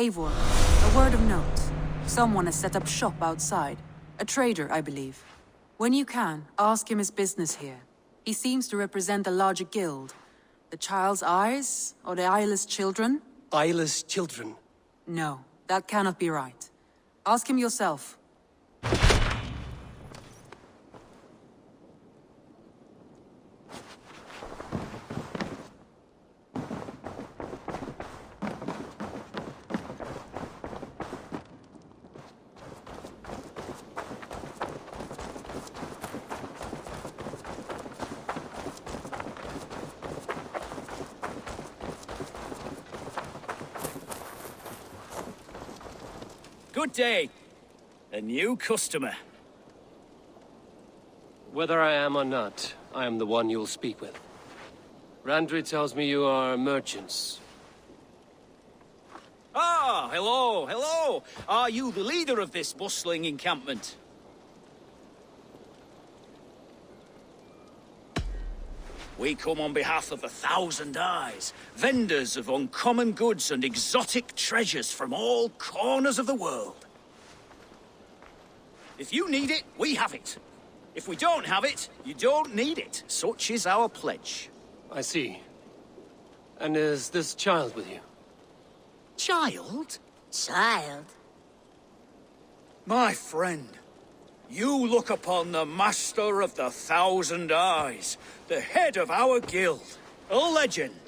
Eivor, a word of note. Someone has set up shop outside. A trader, I believe. When you can, ask him his business here. He seems to represent a larger guild. The Child's Eyes, or the Eyeless Children? Eyeless children? No, that cannot be right. Ask him yourself. Good day. A new customer. Whether I am or not, I am the one you'll speak with. Randri tells me you are merchants. Ah, hello, hello. Are you the leader of this bustling encampment? We come on behalf of 1,000 Eyes, vendors of uncommon goods and exotic treasures from all corners of the world. If you need it, we have it. If we don't have it, you don't need it. Such is our pledge. I see. And is this child with you? Child? Child? My friend, you look upon the master of the 1,000 Eyes, the head of our guild, a legend,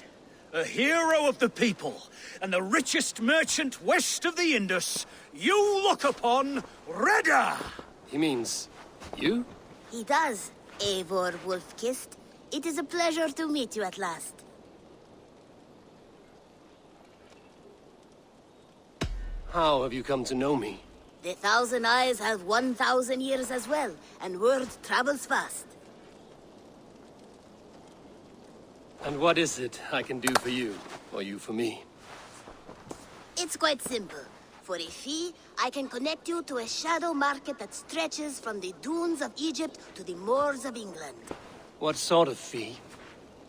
a hero of the people, and the richest merchant west of the Indus. You look upon Reda! He means you? He does, Eivor Wolf-Kissed. It is a pleasure to meet you at last. How have you come to know me? The 1,000 Eyes have 1,000 years as well, and word travels fast. And what is it I can do for you, or you for me? It's quite simple. For a fee, I can connect you to a shadow market that stretches from the dunes of Egypt to the moors of England. What sort of fee?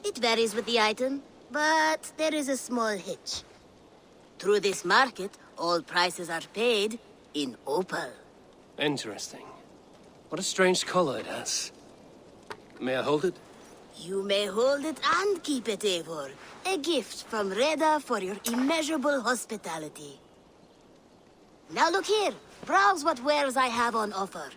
It varies with the item, but there is a small hitch. Through this market, all prices are paid in opal. Interesting. What a strange color it has. May I hold it? You may hold it and keep it, Eivor. A gift from Reda for your immeasurable hospitality. Now look here. Browse what wares I have on offer.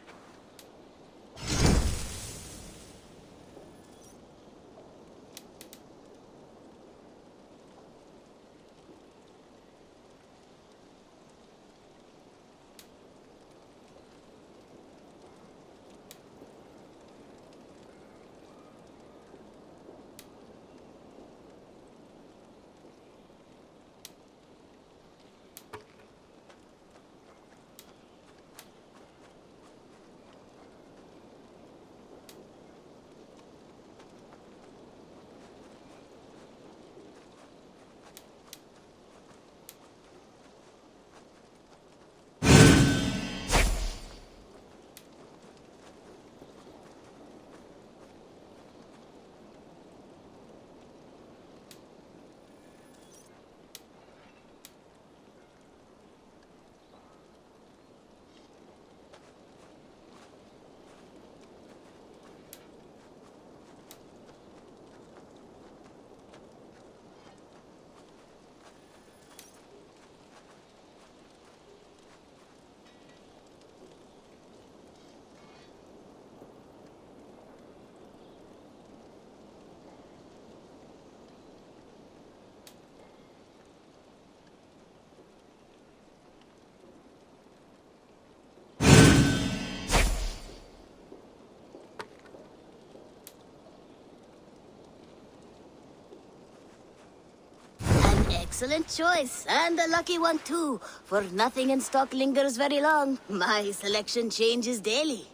Excellent choice, and a lucky one too, for nothing in stock lingers very long. My selection changes daily.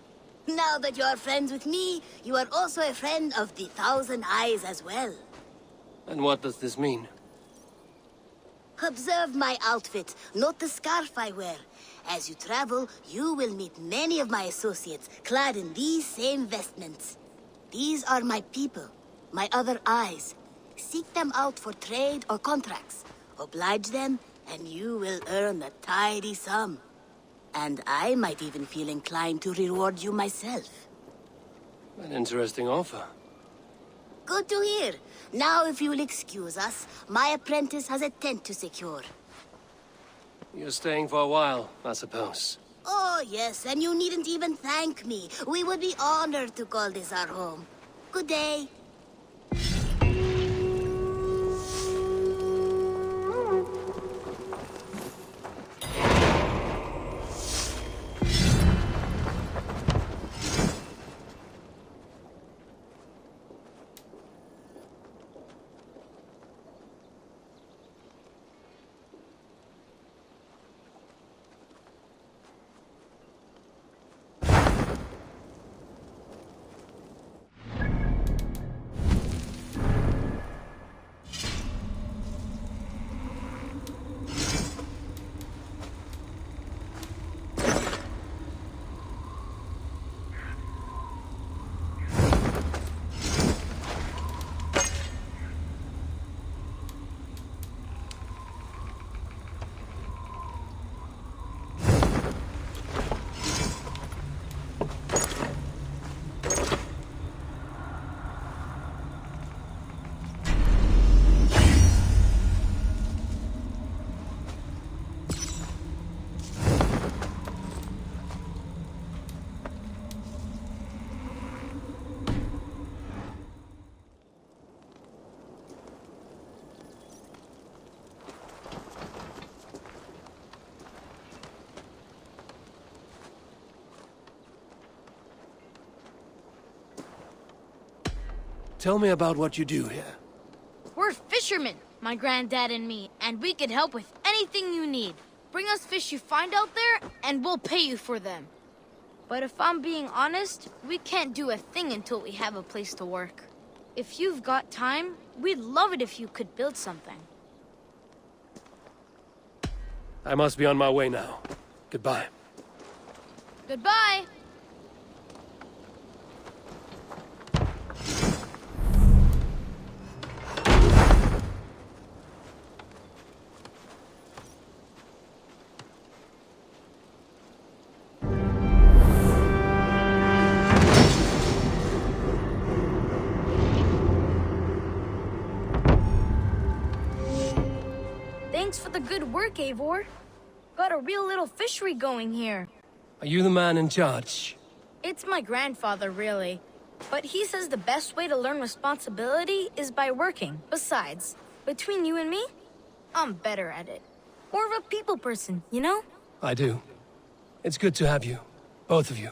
Now that you are friends with me, you are also a friend of the 1,000 Eyes as well. And what does this mean? Observe my outfit, note the scarf I wear. As you travel, you will meet many of my associates, clad in these same vestments. These are my people, my other eyes. Seek them out for trade or contracts. Oblige them, and you will earn a tidy sum. And I might even feel inclined to reward you myself. An interesting offer. Good to hear. Now, if you'll excuse us, my apprentice has a tent to secure. You're staying for a while, I suppose. Oh, yes, and you needn't even thank me. We would be honored to call this our home. Good day. Tell me about what you do here. We're fishermen, my granddad and me, and we can help with anything you need. Bring us fish you find out there, and we'll pay you for them. But if I'm being honest, we can't do a thing until we have a place to work. If you've got time, we'd love it if you could build something. I must be on my way now. Goodbye. Goodbye! Thanks for the good work, Eivor. Got a real little fishery going here. Are you the man in charge? It's my grandfather, really. But he says the best way to learn responsibility is by working. Besides, between you and me, I'm better at it. More of a people person, you know? I do. It's good to have you. Both of you.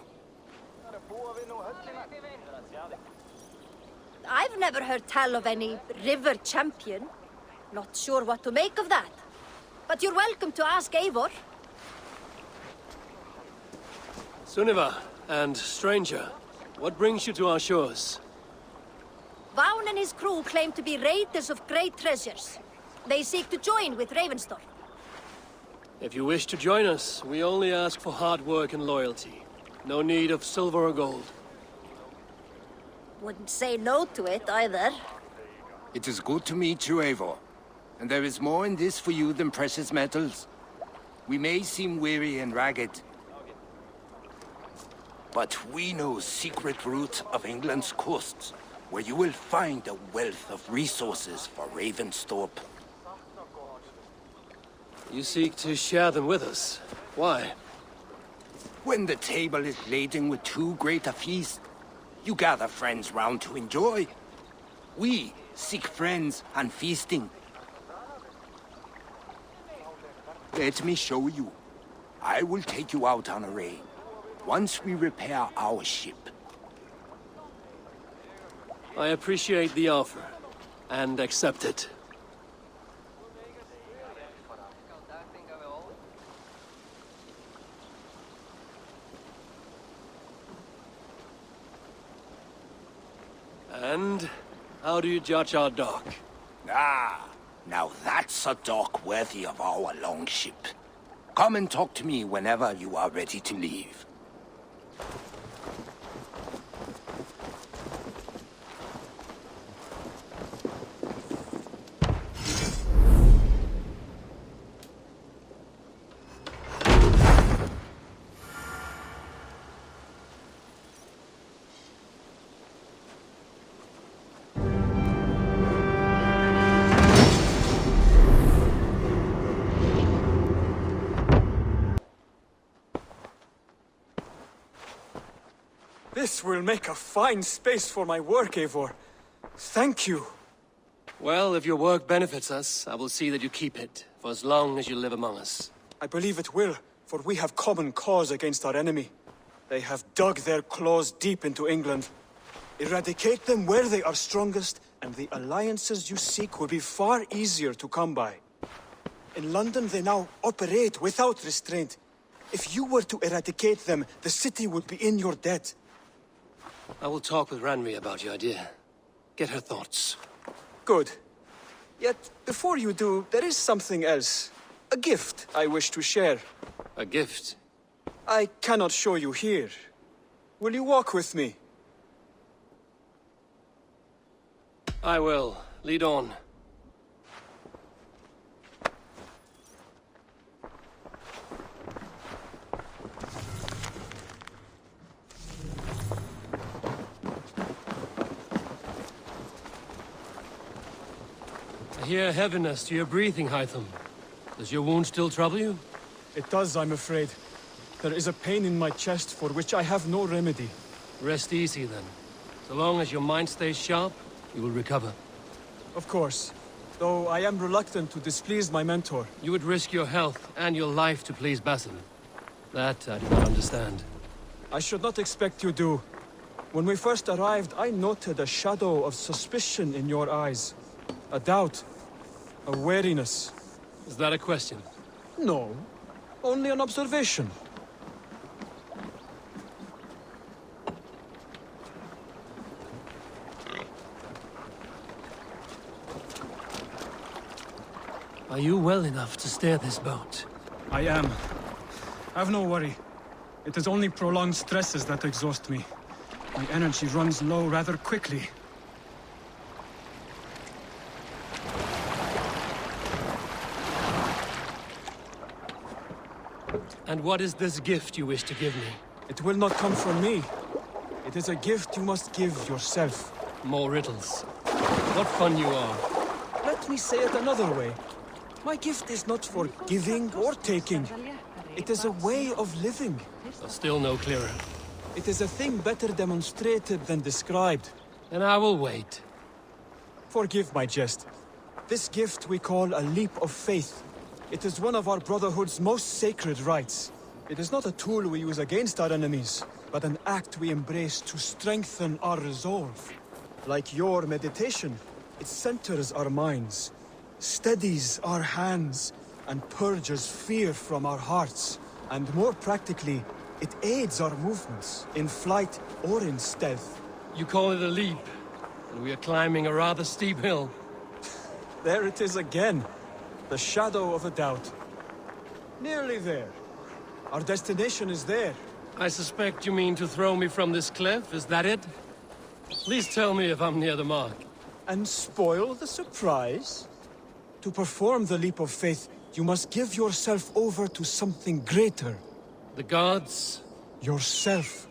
I've never heard tell of any river champion. Not sure what to make of that. But you're welcome to ask Eivor. Sunniva and stranger, what brings you to our shores? Vaughn and his crew claim to be raiders of great treasures. They seek to join with Ravenstorm. If you wish to join us, we only ask for hard work and loyalty. No need of silver or gold. Wouldn't say no to it either. It is good to meet you, Eivor. And there is more in this for you than precious metals. We may seem weary and ragged, but we know secret route of England's coasts, where you will find a wealth of resources for Ravensthorpe. You seek to share them with us. Why? When the table is laden with too great a feast, you gather friends round to enjoy. We seek friends and feasting. Let me show you. I will take you out on a raid, once we repair our ship. I appreciate the offer, and accept it. And how do you judge our dock? Ah, now that's a dock worthy of our longship. Come and talk to me whenever you are ready to leave. This will make a fine space for my work, Eivor. Thank you. Well, if your work benefits us, I will see that you keep it, for as long as you live among us. I believe it will, for we have common cause against our enemy. They have dug their claws deep into England. Eradicate them where they are strongest, and the alliances you seek will be far easier to come by. In London, they now operate without restraint. If you were to eradicate them, the city would be in your debt. I will talk with Ranri about your idea. Get her thoughts. Good. Yet, before you do, there is something else. A gift I wish to share. A gift? I cannot show you here. Will you walk with me? I will. Lead on. I hear heaviness to your breathing, Hytham. Does your wound still trouble you? It does, I'm afraid. There is a pain in my chest for which I have no remedy. Rest easy, then. So long as your mind stays sharp, you will recover. Of course. Though I am reluctant to displease my mentor. You would risk your health and your life to please Basim. That I do not understand. I should not expect you do. When we first arrived, I noted a shadow of suspicion in your eyes. A doubt. A wariness. Is that a question? No. Only an observation. Are you well enough to steer this boat? I am. Have no worry. It is only prolonged stresses that exhaust me. My energy runs low rather quickly. And what is this gift you wish to give me? It will not come from me. It is a gift you must give yourself. More riddles. What fun you are. Let me say it another way. My gift is not for giving or taking. It is a way of living. Still no clearer. It is a thing better demonstrated than described. Then I will wait. Forgive my jest. This gift we call a leap of faith. It is one of our Brotherhood's most sacred rites. It is not a tool we use against our enemies, but an act we embrace to strengthen our resolve. Like your meditation, it centers our minds, steadies our hands, and purges fear from our hearts. And more practically, it aids our movements, in flight or in stealth. You call it a leap, and we are climbing a rather steep hill. There it is again. The shadow of a doubt. Nearly there. Our destination is there. I suspect you mean to throw me from this cliff, is that it? Please tell me if I'm near the mark. And spoil the surprise? To perform the leap of faith, you must give yourself over to something greater. The gods? Yourself.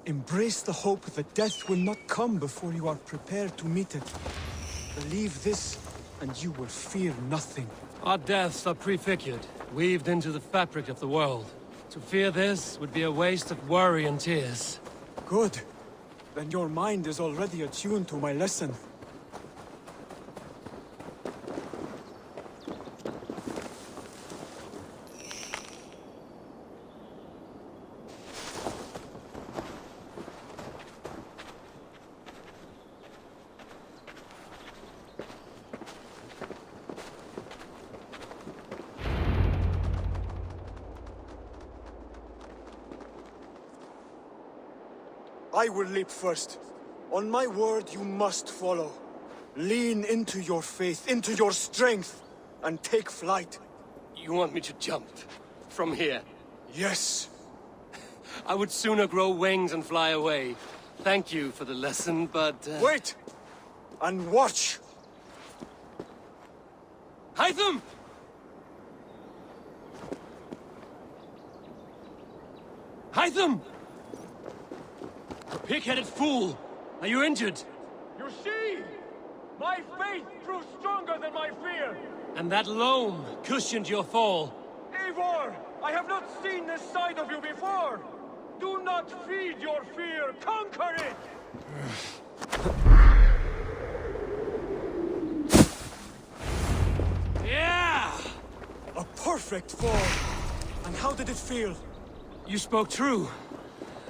Embrace the hope that death will not come before you are prepared to meet it. Believe this, and you will fear nothing. Our deaths are prefigured, weaved into the fabric of the world. To fear this would be a waste of worry and tears. Good. Then your mind is already attuned to my lesson. I will leap first. On my word, you must follow. Lean into your faith, into your strength, and take flight. You want me to jump? From here? Yes. I would sooner grow wings and fly away. Thank you for the lesson, but... Wait! And watch! Hytham! Hytham! Pig-headed fool! Are you injured? You see? My faith grew stronger than my fear! And that loam cushioned your fall. Eivor! I have not seen this side of you before! Do not feed your fear, conquer it! Yeah! A perfect fall! And how did it feel? You spoke true.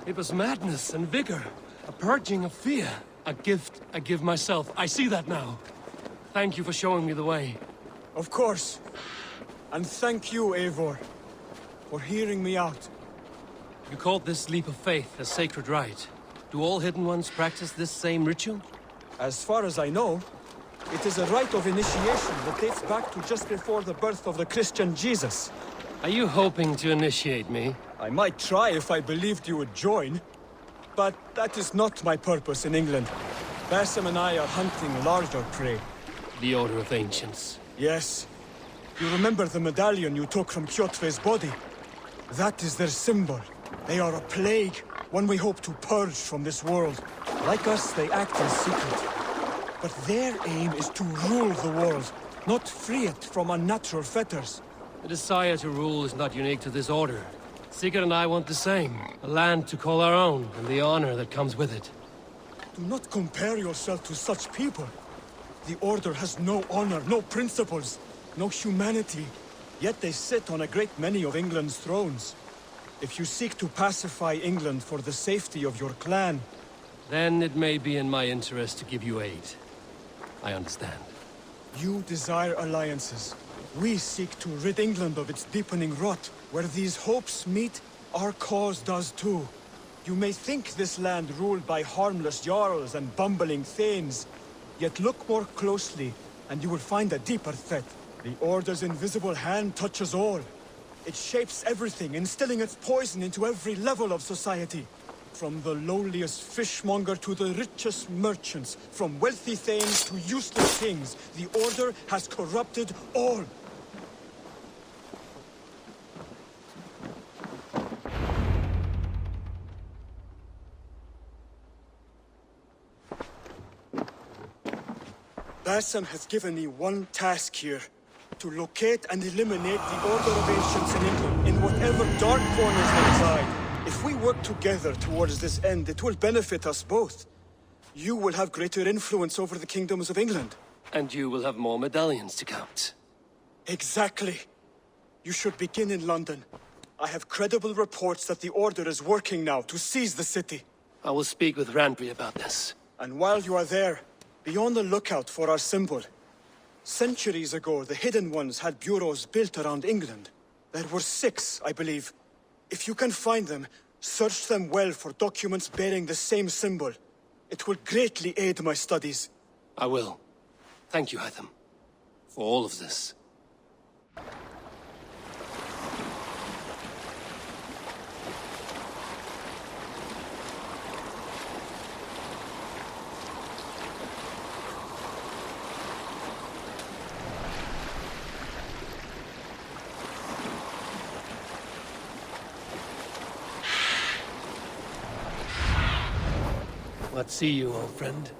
It was madness and vigor. A purging of fear. A gift I give myself. I see that now. Thank you for showing me the way. Of course. And thank you, Eivor, for hearing me out. You called this leap of faith a sacred rite. Do all Hidden Ones practice this same ritual? As far as I know, it is a rite of initiation that dates back to just before the birth of the Christian Jesus. Are you hoping to initiate me? I might try if I believed you would join, but that is not my purpose in England. Basim and I are hunting larger prey. The Order of Ancients. Yes. You remember the medallion you took from Kjotve's body? That is their symbol. They are a plague, one we hope to purge from this world. Like us, they act in secret. But their aim is to rule the world, not free it from unnatural fetters. The desire to rule is not unique to this order. Sigurd and I want the same. A land to call our own, and the honor that comes with it. Do not compare yourself to such people. The Order has no honor, no principles, no humanity. Yet they sit on a great many of England's thrones. If you seek to pacify England for the safety of your clan... Then it may be in my interest to give you aid. I understand. You desire alliances. We seek to rid England of its deepening rot. Where these hopes meet, our cause does too. You may think this land ruled by harmless jarls and bumbling thanes. Yet look more closely, and you will find a deeper threat. The Order's invisible hand touches all. It shapes everything, instilling its poison into every level of society. From the lowliest fishmonger to the richest merchants, from wealthy thanes to useless kings, the Order has corrupted all. Basim has given me one task here. To locate and eliminate the Order of Ancients in England, in whatever dark corners they reside. If we work together towards this end, it will benefit us both. You will have greater influence over the kingdoms of England. And you will have more medallions to count. Exactly. You should begin in London. I have credible reports that the Order is working now to seize the city. I will speak with Randvi about this. And while you are there, be on the lookout for our symbol. Centuries ago, the Hidden Ones had bureaus built around England. There were 6, I believe. If you can find them, search them well for documents bearing the same symbol. It will greatly aid my studies. I will. Thank you, Hytham, for all of this. What see you, old friend?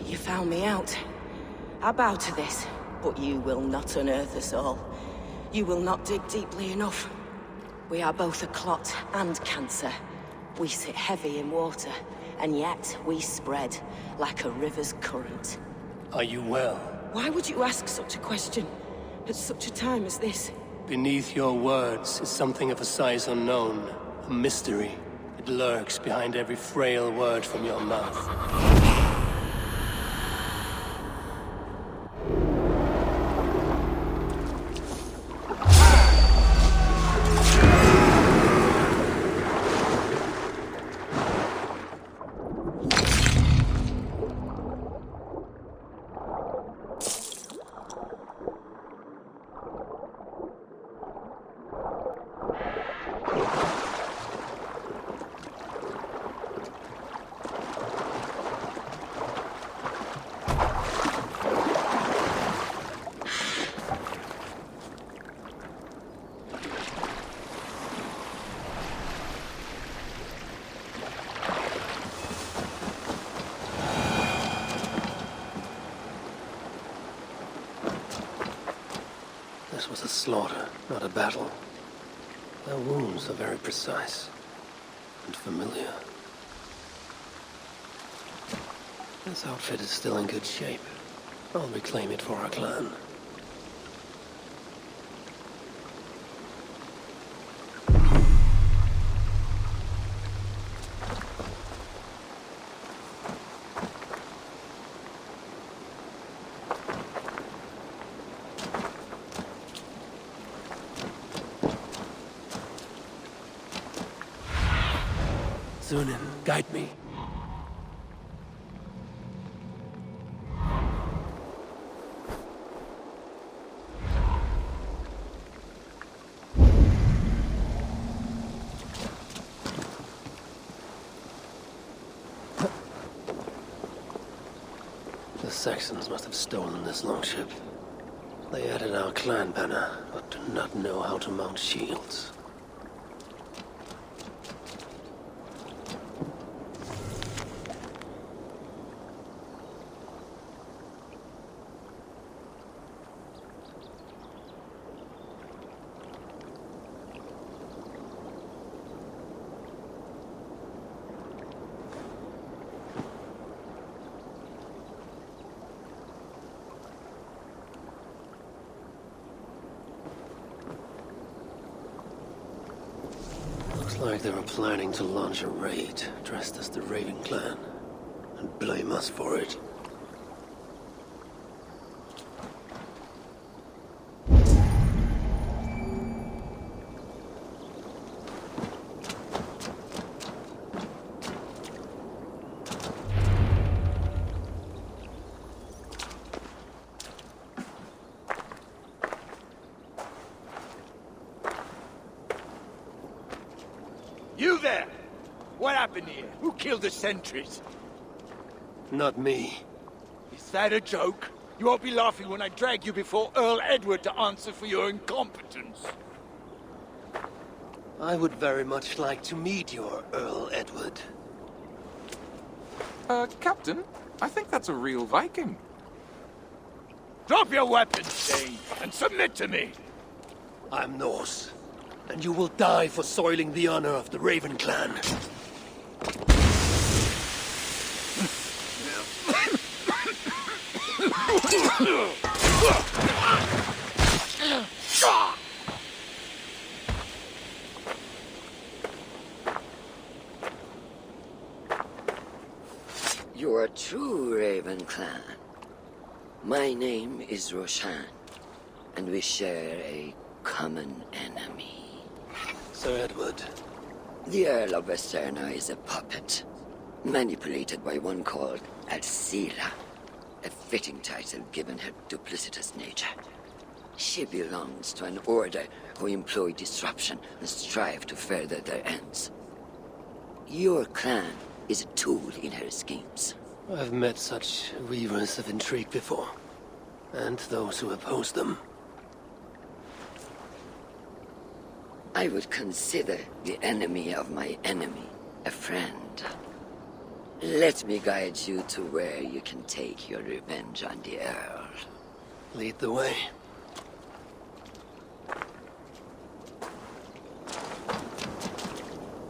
You found me out. I bow to this, but you will not unearth us all. You will not dig deeply enough. We are both a clot and cancer. We sit heavy in water, and yet we spread like a river's current. Are you well? Why would you ask such a question at such a time as this? Beneath your words is something of a size unknown, a mystery. It lurks behind every frail word from your mouth. This was a slaughter, not a battle. Their wounds are very precise and familiar. This outfit is still in good shape. I'll reclaim it for our clan. Zunin, guide me. The Saxons must have stolen this longship. They added our clan banner, but do not know how to mount shields. Looks like they were planning to launch a raid, dressed as the Raven clan, and blame us for it. You there! What happened here? Who killed the sentries? Not me. Is that a joke? You won't be laughing when I drag you before Earl Edward to answer for your incompetence. I would very much like to meet your Earl Edward. Captain, I think that's a real Viking. Drop your weapons, Dane, and submit to me! I'm Norse, and you will die for soiling the honor of the Raven clan. You're a true Raven clan. My name is Roshan, and we share a common enemy. Sir Edward. The Earl of Westerna is a puppet, manipulated by one called Alcila, a fitting title given her duplicitous nature. She belongs to an order who employ disruption and strive to further their ends. Your clan is a tool in her schemes. I've met such weavers of intrigue before, and those who oppose them. I would consider the enemy of my enemy a friend. Let me guide you to where you can take your revenge on the Earl. Lead the way.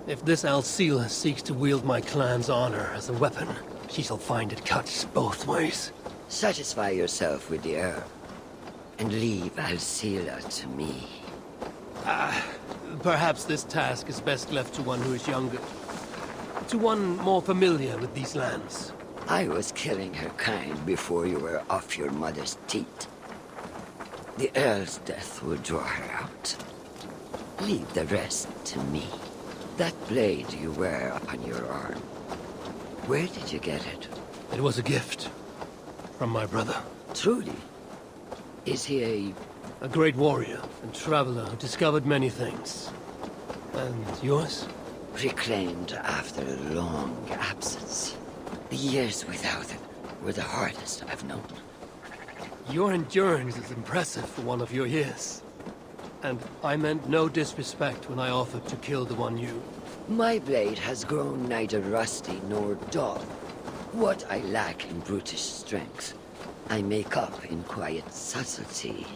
If this Alcila seeks to wield my clan's honor as a weapon, she shall find it cuts both ways. Satisfy yourself with the Earl, and leave Alcila to me. Perhaps this task is best left to one who is younger. to one more familiar with these lands. I was killing her kind before you were off your mother's teat. The Earl's death will draw her out. Leave the rest to me. That blade you wear upon your arm, where did you get it? It was a gift from my brother. Truly? Is he A great warrior and traveler who discovered many things. And yours? reclaimed after a long absence? The years without it were the hardest I've known. Your endurance is impressive for one of your years. And I meant no disrespect when I offered to kill the one you... My blade has grown neither rusty nor dull. What I lack in brutish strength, I make up in quiet subtlety.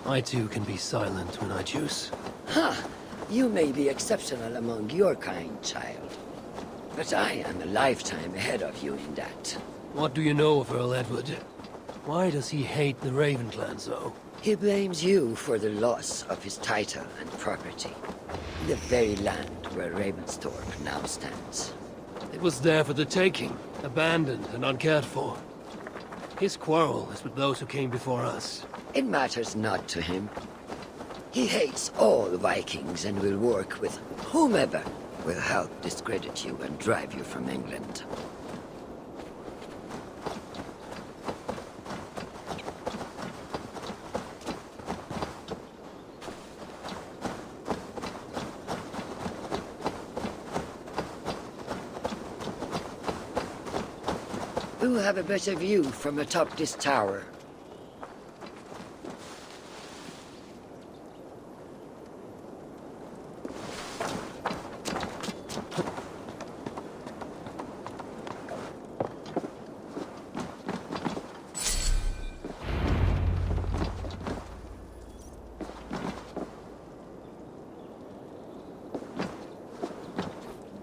I too can be silent when I choose. Ha! You may be exceptional among your kind, child. But I am a lifetime ahead of you in that. What do you know of Earl Edward? Why does he hate the Raven clan so? He blames you for the loss of his title and property. The very land where Ravensthorpe now stands. It was there for the taking, abandoned and uncared for. His quarrel is with those who came before us. It matters not to him. He hates all Vikings and will work with whomever will help discredit you and drive you from England. Who have a better view from atop this tower?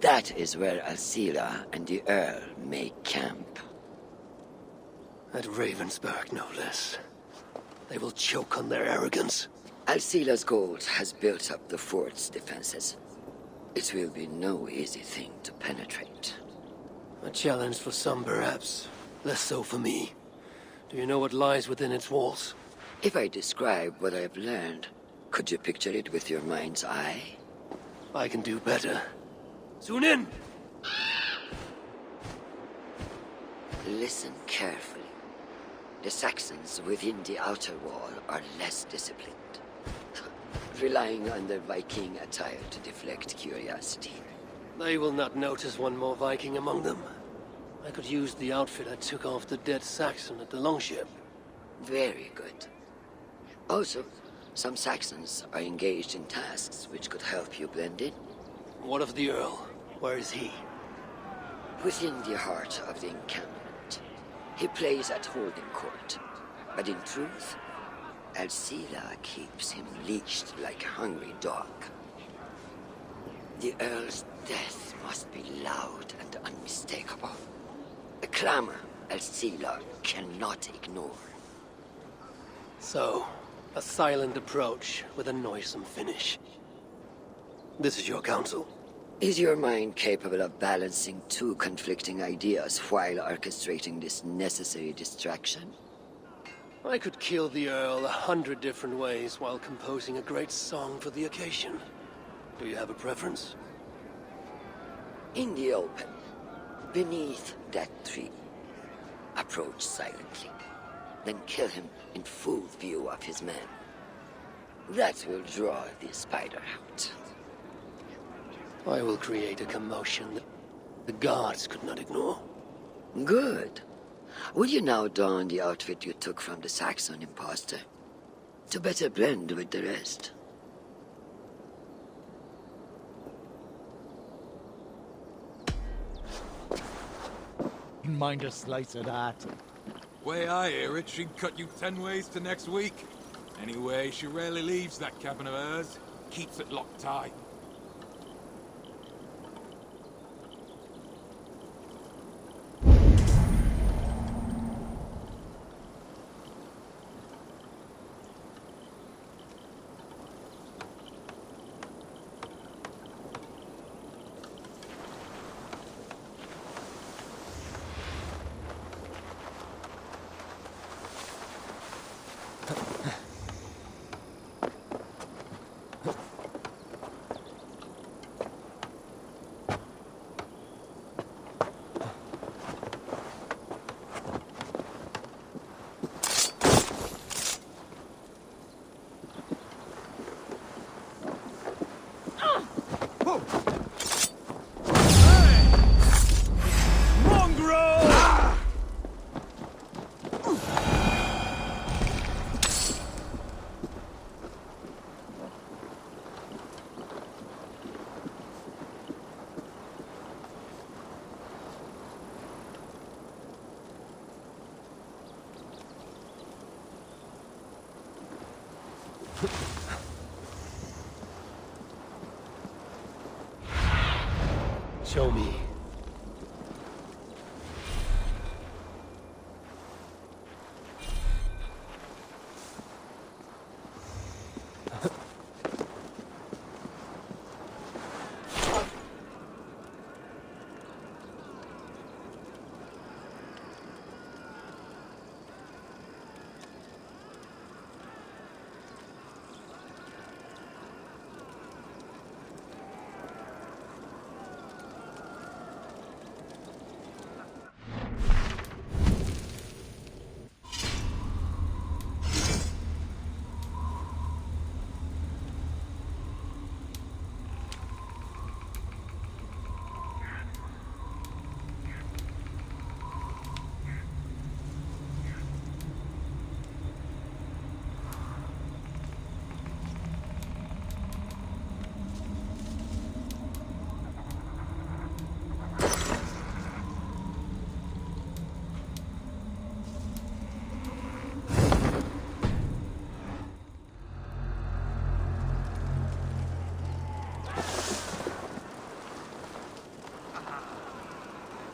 That is where Alcila and the Earl make camp. At Ravensburg, no less. They will choke on their arrogance. Alcila's gold has built up the fort's defenses. It will be no easy thing to penetrate. A challenge for some, perhaps. Less so for me. Do you know what lies within its walls? If I describe what I've learned, could you picture it with your mind's eye? I can do better. Soon in! Listen carefully. The Saxons within the outer wall are less disciplined, relying on their Viking attire to deflect curiosity. They will not notice one more Viking among them. I could use the outfit I took off the dead Saxon at the Longship. Very good. Also, some Saxons are engaged in tasks which could help you blend in. What of the Earl? Where is he? Within the heart of the encampment. He plays at holding court. But in truth, Alcila keeps him leashed like a hungry dog. The Earl's death must be loud and unmistakable. A clamor Alcila cannot ignore. So, a silent approach with a noisome finish. This is your counsel. Is your mind capable of balancing two conflicting ideas while orchestrating this necessary distraction? I could kill the Earl 100 different ways while composing a great song for the occasion. Do you have a preference? In the open, beneath that tree. Approach silently, then kill him in full view of his men. That will draw the spider out. I will create a commotion that the guards could not ignore. Good. Will you now don the outfit you took from the Saxon imposter? To better blend with the rest. Mind a slice of that. Way I hear it, she'd cut you 10 ways to next week. Anyway, she rarely leaves that cabin of hers. Keeps it locked tight. Show me.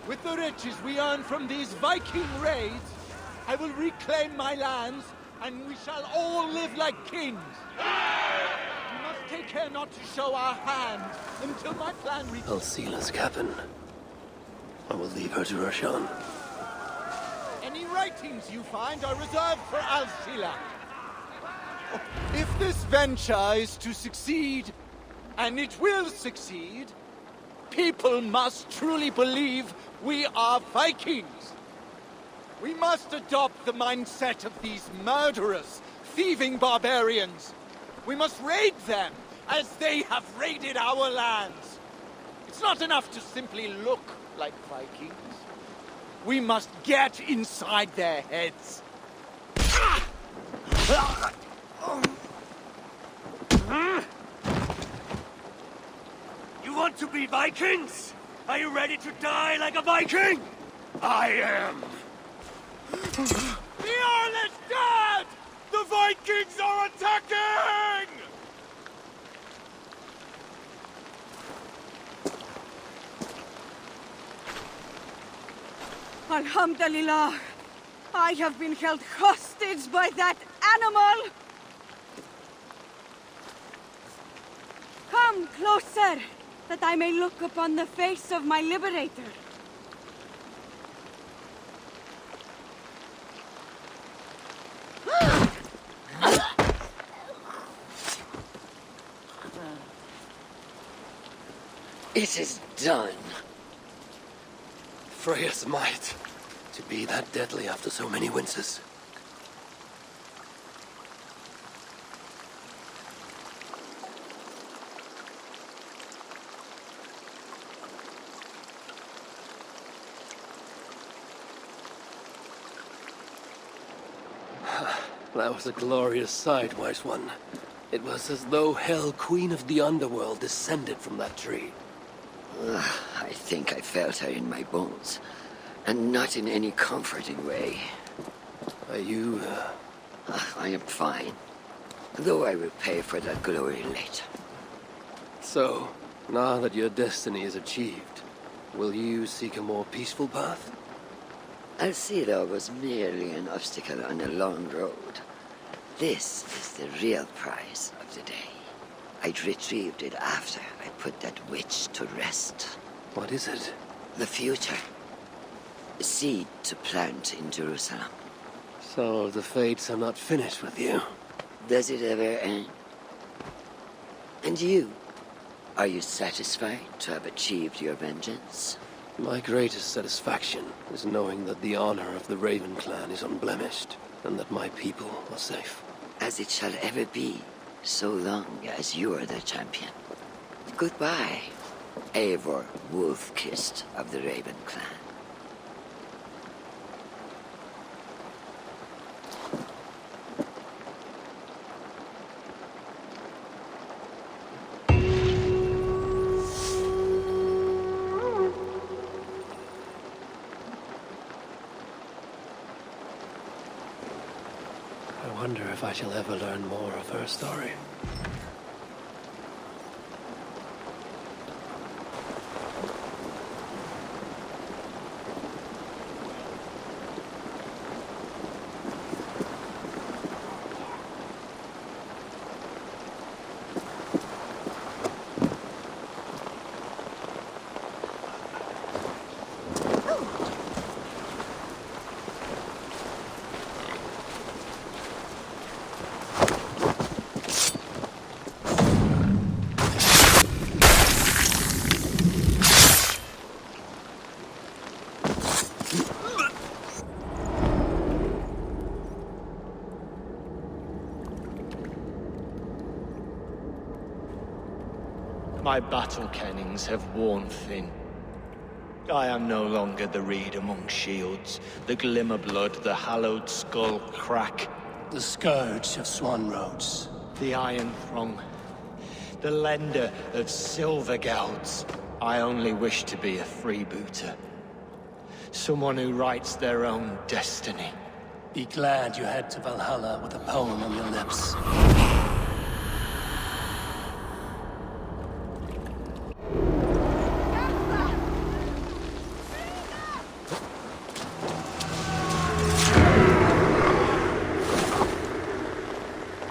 With the riches we earn from these Viking raids, I will reclaim my lands, and we shall all live like kings. We must take care not to show our hand until my plan reaches... Alcila's cabin. I will leave her to Roshan. Any writings you find are reserved for Alcila. If this venture is to succeed, and it will succeed, people must truly believe we are Vikings. We must adopt the mindset of these murderous, thieving barbarians. We must raid them as they have raided our lands. It's not enough to simply look like Vikings. We must get inside their heads. You want to be Vikings? Are you ready to die like a Viking? I am. The Earl is dead! The Vikings are attacking! Alhamdulillah, I have been held hostage by that animal! Come closer, that I may look upon the face of my liberator. It is done. Freya's might. To be that deadly after so many winters. That was a glorious sight, Wise One. It was as though Hell, Queen of the Underworld, descended from that tree. I think I felt her in my bones, and not in any comforting way. Are you, I am fine, though I will pay for that glory later. So, now that your destiny is achieved, will you seek a more peaceful path? Alcila was merely an obstacle on a long road. This is the real prize of the day. I'd retrieved it after I put that witch to rest. What is it? The future. A seed to plant in Jerusalem. So the fates are not finished with you? Does it ever end? And you? Are you satisfied to have achieved your vengeance? My greatest satisfaction is knowing that the honor of the Raven clan is unblemished, and that my people are safe. As it shall ever be, so long as you are the champion. Goodbye, Eivor Wolf-Kissed of the Raven clan. I wonder if I shall ever learn more of her story. My battle kennings have worn thin. I am no longer the reed among shields, the glimmer blood, the hallowed skull crack. The scourge of Swan Roads. The Iron Throng. The lender of silver gelds. I only wish to be a freebooter. Someone who writes their own destiny. Be glad you head to Valhalla with a poem on your lips.